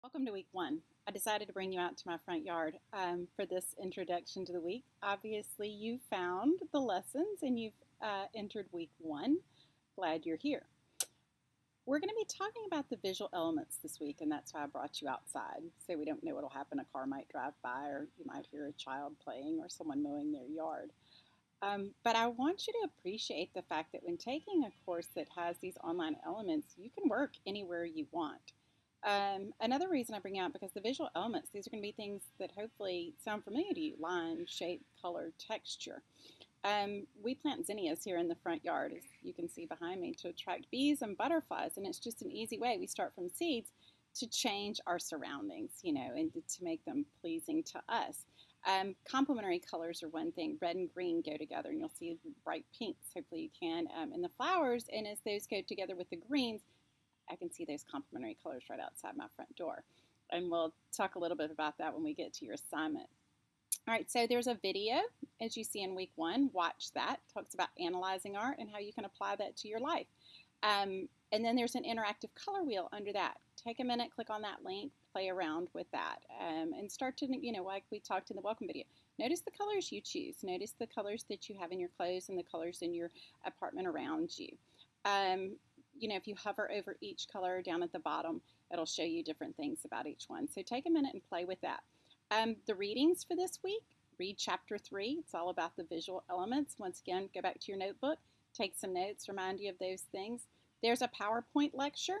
Welcome to week one. I decided to bring you out to my front yard for this introduction to the week. Obviously, you found the lessons and you've entered week one. Glad you're here. We're going to be talking about the visual elements this week, and that's why I brought you outside. So we don't know what'll happen. A car might drive by, or you might hear a child playing, or someone mowing their yard. But I want you to appreciate the fact that when taking a course that has these online elements, you can work anywhere you want. Another reason I bring out, because the visual elements, these are going to be things that hopefully sound familiar to you: line, shape, color, texture. We plant zinnias here in the front yard, as you can see behind me, to attract bees and butterflies, and it's just an easy way. We start from seeds to change our surroundings, and to make them pleasing to us. Complementary colors are one thing. Red and green go together, and you'll see bright pinks. Hopefully you can. And the flowers, and as those go together with the greens, I can see those complementary colors right outside my front door. And we'll talk a little bit about that when we get to your assignment. All right, so there's a video, as you see in week one. Watch that. It talks about analyzing art and how you can apply that to your life. And then there's an interactive color wheel under that. Take a minute, click on that link, play around with that, and start to, like we talked in the welcome video, notice the colors you choose. Notice the colors that you have in your clothes and the colors in your apartment around you. If you hover over each color down at the bottom, it'll show you different things about each one. So take a minute and play with that. The readings for this week: read chapter 3. It's all about the visual elements. Once again, go back to your notebook, take some notes, remind you of those things. There's a PowerPoint lecture.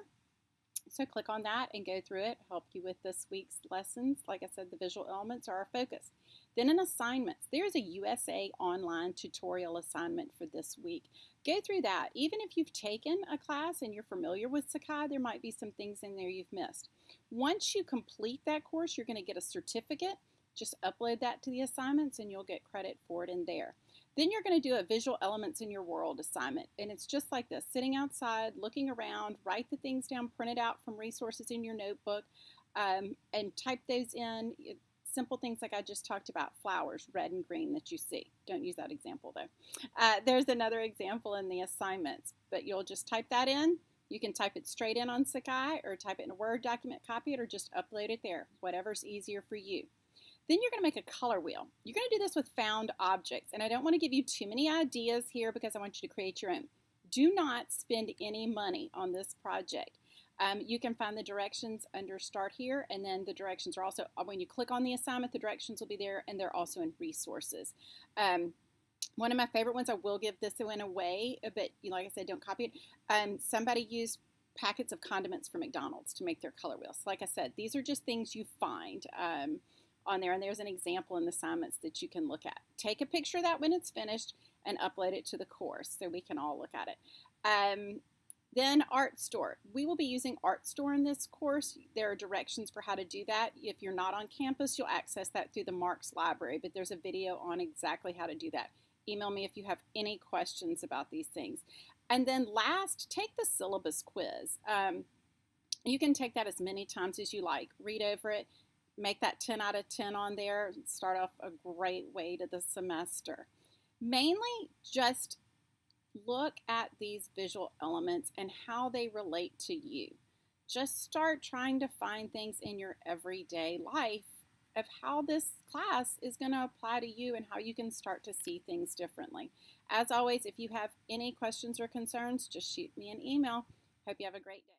So click on that and go through it, help you with this week's lessons. Like I said, the visual elements are our focus. Then in assignments, there's a USA online tutorial assignment for this week. Go through that. Even if you've taken a class and you're familiar with Sakai, there might be some things in there you've missed. Once you complete that course, you're going to get a certificate. Just upload that to the assignments and you'll get credit for it in there. Then you're going to do a visual elements in your world assignment. And it's just like this: sitting outside, looking around, write the things down, print it out from resources in your notebook, and type those in. Simple things like I just talked about: flowers, red and green, that you see. Don't use that example though. There's another example in the assignments, but you'll just type that in. You can type it straight in on Sakai, or type it in a Word document, copy it, or just upload it there. Whatever's easier for you. Then you're going to make a color wheel. You're going to do this with found objects. And I don't want to give you too many ideas here because I want you to create your own. Do not spend any money on this project. You can find the directions under Start Here, and then the directions are also, when you click on the assignment, the directions will be there, and they're also in resources. One of my favorite ones, I will give this one away, but like I said, don't copy it. Somebody used packets of condiments from McDonald's to make their color wheels. Like I said, these are just things you find on there, and there's an example in the assignments that you can look at. Take a picture of that when it's finished and upload it to the course so we can all look at it. Then Artstor. We will be using Artstor in this course. There are directions for how to do that. If you're not on campus, you'll access that through the Marks Library, but there's a video on exactly how to do that. Email me if you have any questions about these things. And then last, take the syllabus quiz. You can take that as many times as you like. Read over it. Make that 10 out of 10 on there. Start off a great way to the semester. Mainly just look at these visual elements and how they relate to you. Just start trying to find things in your everyday life of how this class is going to apply to you and how you can start to see things differently. As always, if you have any questions or concerns, just shoot me an email. Hope you have a great day.